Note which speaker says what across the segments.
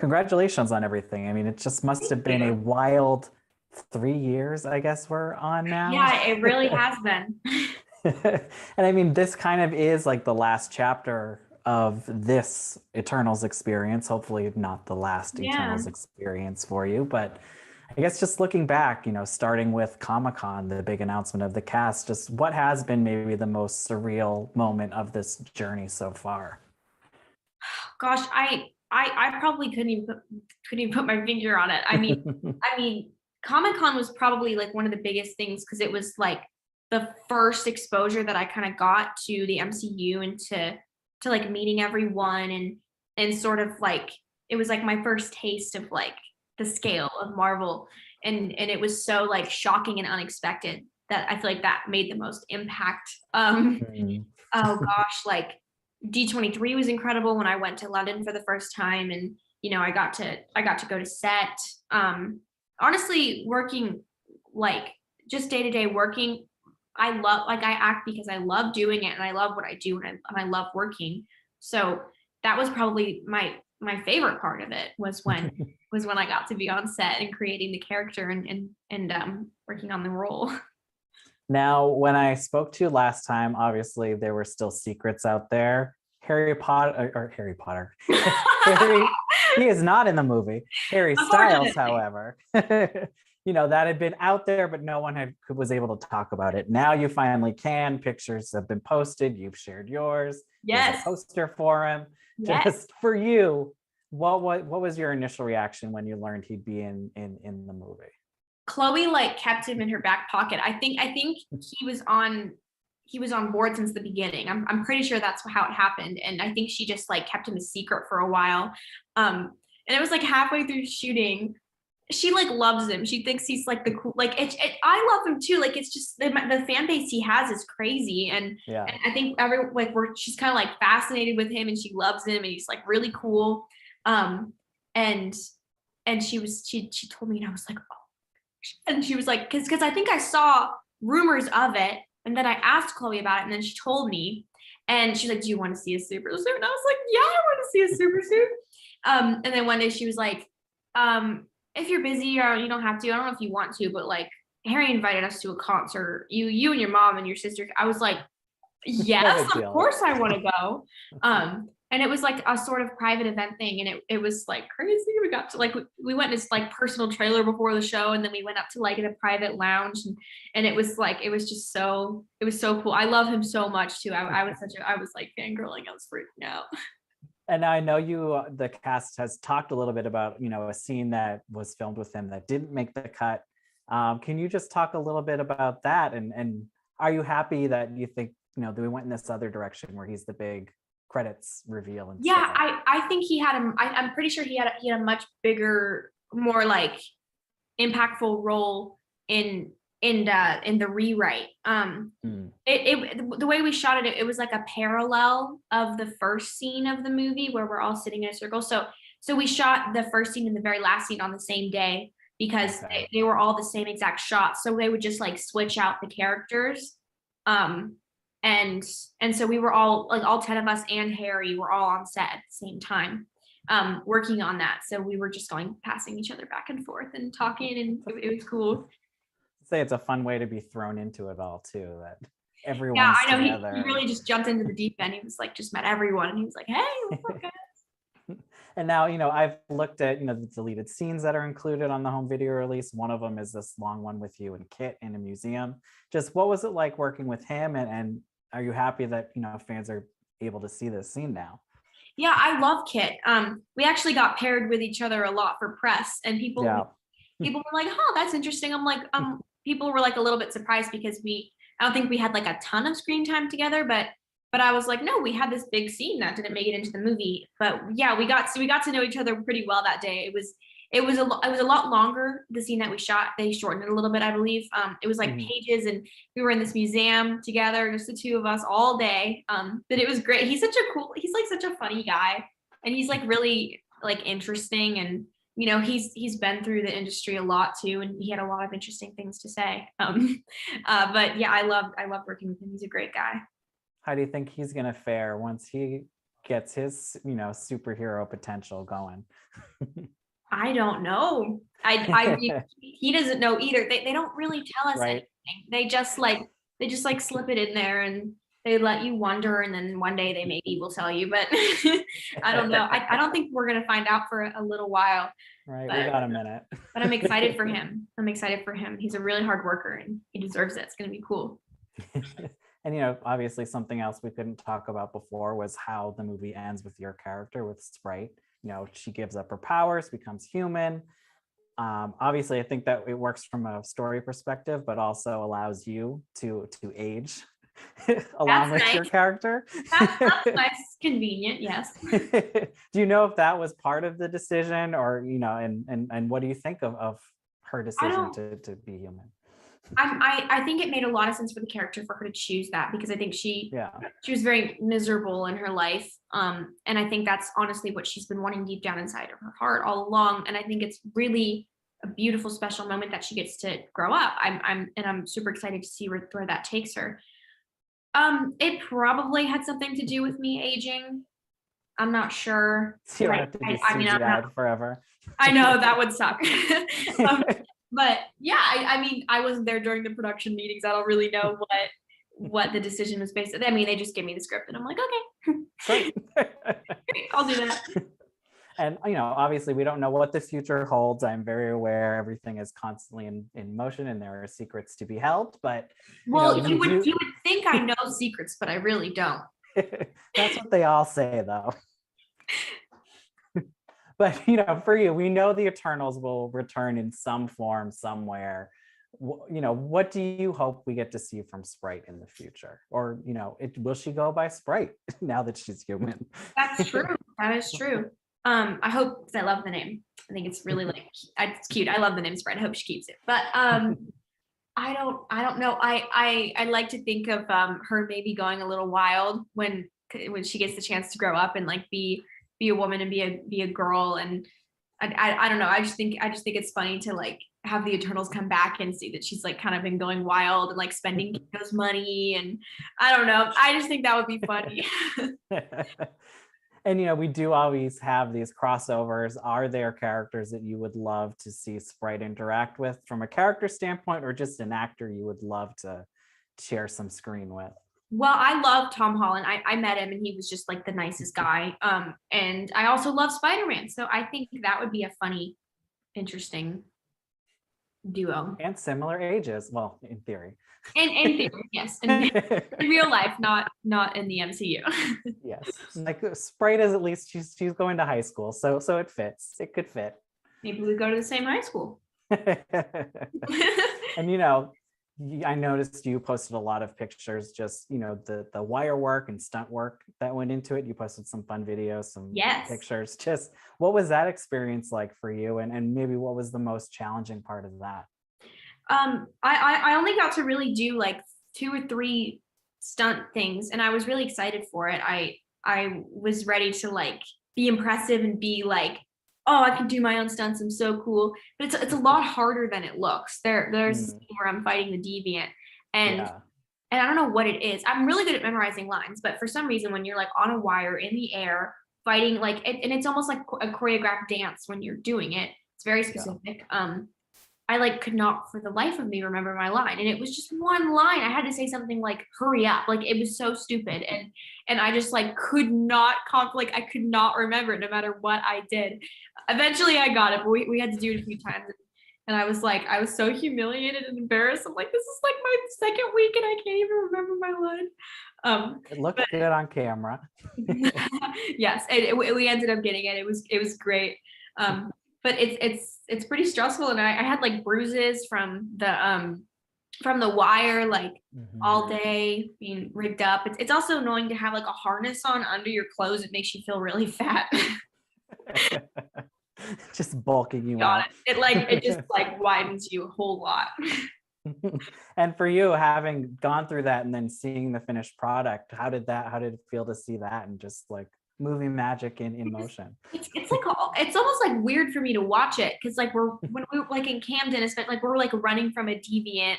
Speaker 1: Congratulations on everything. I mean, it just must
Speaker 2: Thank
Speaker 1: have been a
Speaker 2: you.
Speaker 1: wild 3 years, I guess we're on now.
Speaker 2: Yeah, it really has been.
Speaker 1: And I mean, this kind of is like the last chapter of this Eternals experience. Hopefully, not the last
Speaker 2: Yeah.
Speaker 1: Eternals experience for you, but I guess just looking back, starting with Comic-Con, the big announcement of the cast, just what has been maybe the most surreal moment of this journey so far?
Speaker 2: Gosh, I probably couldn't even put my finger on it. I mean, Comic-Con was probably like one of the biggest things because it was like the first exposure that I kind of got to the MCU and to like meeting everyone and sort of like it was like my first taste of like the scale of Marvel and it was so like shocking and unexpected that I feel like that made the most impact.
Speaker 1: Hmm.
Speaker 2: Oh gosh, like D23 was incredible when I went to London for the first time and I got to go to set. Honestly, working like just day to day working, I love like I act because I love doing it and I love what I do and I love working. So that was probably my favorite part of it was when I got to be on set and creating the character and working on the role.
Speaker 1: Now, when I spoke to you last time, obviously there were still secrets out there. Harry Potter or Harry Potter. Harry, he is not in the movie. Harry Styles,
Speaker 2: Unfortunately.
Speaker 1: however, that had been out there, but no one was able to talk about it. Now you finally can. Pictures have been posted. You've shared yours. There's a
Speaker 2: Yes.
Speaker 1: poster for him.
Speaker 2: Yes.
Speaker 1: Just for you, what was your initial reaction when you learned he'd be in the movie?
Speaker 2: Chloe like kept him in her back pocket. I think he was on board since the beginning. I'm pretty sure that's how it happened. And I think she just like kept him a secret for a while. And it was like halfway through shooting, she like loves him. She thinks he's like the cool like I love him too. Like it's just the fan base he has is crazy. And
Speaker 1: Yeah.
Speaker 2: I think she's kind of like fascinated with him and she loves him and he's like really cool. Um and and she told me and I was like, and she was like, because I think I saw rumors of it, and then I asked Chloe about it, and then she told me, and she's like, "Do you want to see a super suit?" And I was like, "Yeah, I want to see a super suit." And then one day she was like, "If you're busy or you don't have to, I don't know if you want to, but like Harry invited us to a concert. You and your mom and your sister." I was like,
Speaker 1: No
Speaker 2: yes,
Speaker 1: big
Speaker 2: of
Speaker 1: deal.
Speaker 2: course I want to go. And it was like a sort of private event thing, and it was like crazy. We got to like we went in this like personal trailer before the show, and then we went up to like in a private lounge, and it was like it was so cool. I love him so much too. I was like fangirling. I was freaking out.
Speaker 1: And I know the cast has talked a little bit about, a scene that was filmed with him that didn't make the cut. Can you just talk a little bit about that? And are you happy that you think, that we went in this other direction where he's the big credits reveal
Speaker 2: Yeah,
Speaker 1: instead?
Speaker 2: I think I'm pretty sure he had a much bigger, more like impactful role in the rewrite.
Speaker 1: Mm,
Speaker 2: The way we shot it, it was like a parallel of the first scene of the movie where we're all sitting in a circle. So we shot the first scene and the very last scene on the same day because
Speaker 1: okay.
Speaker 2: they were all the same exact shot. So they would just like switch out the characters. Um, and and so we were all like all 10 of us and Harry were all on set at the same time working on that. So we were just going passing each other back and forth and talking and it was cool.
Speaker 1: Say it's a fun way to be thrown into it all too, that
Speaker 2: Yeah,
Speaker 1: everyone's
Speaker 2: I know he
Speaker 1: together.
Speaker 2: really just jumped into the deep end. He was like just met everyone and he was like, "Hey, what's up, guys?"
Speaker 1: And now, I've looked at, the deleted scenes that are included on the home video release. One of them is this long one with you and Kit in a museum. Just what was it like working with him? And are you happy that, fans are able to see this scene now?
Speaker 2: Yeah, I love Kit. We actually got paired with each other a lot for press, and
Speaker 1: Yeah.
Speaker 2: people were like, "Oh, that's interesting." I'm like, people were like a little bit surprised because I don't think we had like a ton of screen time together, but I was like, no, we had this big scene that didn't make it into the movie. But yeah, we got to know each other pretty well that day. It was a lot longer. The scene that we shot, they shortened it a little bit, I believe. It was like
Speaker 1: Mhm.
Speaker 2: pages, and we were in this museum together, just the two of us all day. But it was great. He's like such a funny guy, and he's like really like interesting, and he's been through the industry a lot too, and he had a lot of interesting things to say. But yeah, I love working with him. He's a great guy.
Speaker 1: How do you think he's going to fare once he gets his, superhero potential going?
Speaker 2: I don't know. He doesn't know either. They don't really tell us
Speaker 1: Right.
Speaker 2: anything. They just slip it in there and they let you wonder, and then one day they maybe will tell you, but I don't know. I don't think we're gonna find out for a little while.
Speaker 1: Right.
Speaker 2: But,
Speaker 1: We got a minute.
Speaker 2: but I'm excited for him. He's a really hard worker and he deserves it. It's gonna be cool.
Speaker 1: And obviously something else we couldn't talk about before was how the movie ends with your character, with Sprite. She gives up her powers, becomes human. Obviously, I think that it works from a story perspective, but also allows you to age along with your character.
Speaker 2: That's nice, convenient, yes.
Speaker 1: Do you know if that was part of the decision, or and what do you think of her decision to be human?
Speaker 2: I think it made a lot of sense for the character for her to choose that, because I think she was very miserable in her life. And I think that's honestly what she's been wanting deep down inside of her heart all along. And I think it's really a beautiful, special moment that she gets to grow up. I'm super excited to see where that takes her. It probably had something to do with me aging. I'm not sure.
Speaker 1: So you don't have to be CGI'd forever.
Speaker 2: I know that would suck. But yeah, I wasn't there during the production meetings. I don't really know what the decision was based on. I mean, they just gave me the script and I'm like, okay, great, I'll do that.
Speaker 1: And obviously we don't know what the future holds. I'm very aware everything is constantly in motion and there are secrets to be held, but
Speaker 2: you would think I know secrets, but I really don't.
Speaker 1: That's what they all say though. But for you, we know the Eternals will return in some form somewhere. What do you hope we get to see from Sprite in the future? Or will she go by Sprite now that she's human?
Speaker 2: That's true. That is true. I hope, because I love the name. I think it's really it's cute. I love the name Sprite. I hope she keeps it. But I don't know. I like to think of her maybe going a little wild when she gets the chance to grow up and be a woman and be a girl. And I don't know. I just think it's funny to have the Eternals come back and see that she's kind of been going wild and spending Kinko's money, and I don't know. I just think that would be funny.
Speaker 1: And we do always have these crossovers. Are there characters that you would love to see Sprite interact with from a character standpoint, or just an actor you would love to share some screen with?
Speaker 2: Well, I love Tom Holland. I met him and he was just the nicest guy. And I also love Spider-Man. So I think that would be a funny, interesting duo.
Speaker 1: And similar ages. Well, in theory.
Speaker 2: In theory, yes. In real life, not in the MCU.
Speaker 1: Yes. Sprite is, at least she's going to high school. So it fits. It could fit.
Speaker 2: Maybe we go to the same high school.
Speaker 1: And I noticed you posted a lot of pictures, just the wire work and stunt work that went into it. You posted some fun videos, some pictures. Just what was that experience like for you, and maybe what was the most challenging part of that?
Speaker 2: I only got to really do 2 or 3 stunt things, and I was really excited for it. I was ready to be impressive and be oh, I can do my own stunts, I'm so cool. But it's a lot harder than it looks. There's a scene where I'm fighting the deviant, and I don't know what it is. I'm really good at memorizing lines, but for some reason when you're on a wire in the air fighting and it's almost like a choreographed dance when you're doing it. It's very specific. I could not for the life of me remember my line, and it was just one line. I had to say something hurry up. It was so stupid, and I just could not I could not remember it no matter what I did. Eventually I got it, but we had to do it a few times, and I was so humiliated and embarrassed. I'm this is my second week and I can't even remember my line.
Speaker 1: It looked good on camera.
Speaker 2: Yes, and we ended up getting it. It was great. But it's pretty stressful, and I had bruises from the wire all day being rigged up. It's also annoying to have a harness on under your clothes. It makes you feel really fat.
Speaker 1: Just bulking you out.
Speaker 2: It just widens you a whole lot.
Speaker 1: And for you, having gone through that and then seeing the finished product, how did it feel to see that and just moving magic in motion?
Speaker 2: It's almost weird for me to watch it, because when we were in Camden, especially we're running from a deviant,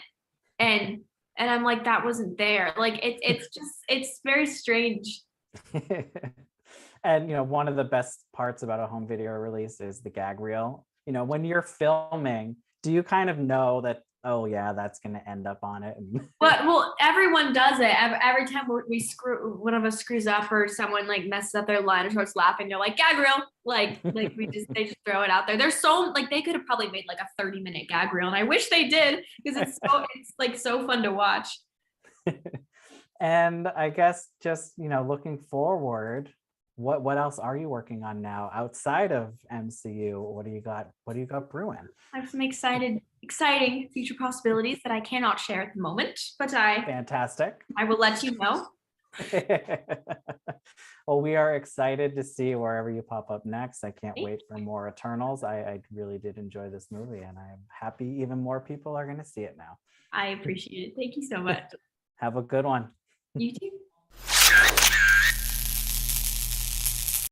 Speaker 2: and I'm that wasn't there. It's very strange.
Speaker 1: And one of the best parts about a home video release is the gag reel. When you're filming, do you kind of know that, oh yeah, that's going to end up on it?
Speaker 2: But well, everyone does it. Every time we screw, one of us screws up or someone like messes up their line or starts laughing, they're like gag reel. Like they just throw it out there. They're so like they could have probably made like a 30-minute gag reel, and I wish they did because it's like so fun to watch.
Speaker 1: And I guess just looking forward, what else are you working on now outside of MCU? What do you got brewing?
Speaker 2: I have some exciting future possibilities that I cannot share at the moment, but
Speaker 1: Fantastic.
Speaker 2: I will let you know.
Speaker 1: Well, we are excited to see wherever you pop up next. I can't wait for more Eternals. I really did enjoy this movie, and I'm happy even more people are going to see it now.
Speaker 2: I appreciate it. Thank you so much.
Speaker 1: Have a good one.
Speaker 2: You too.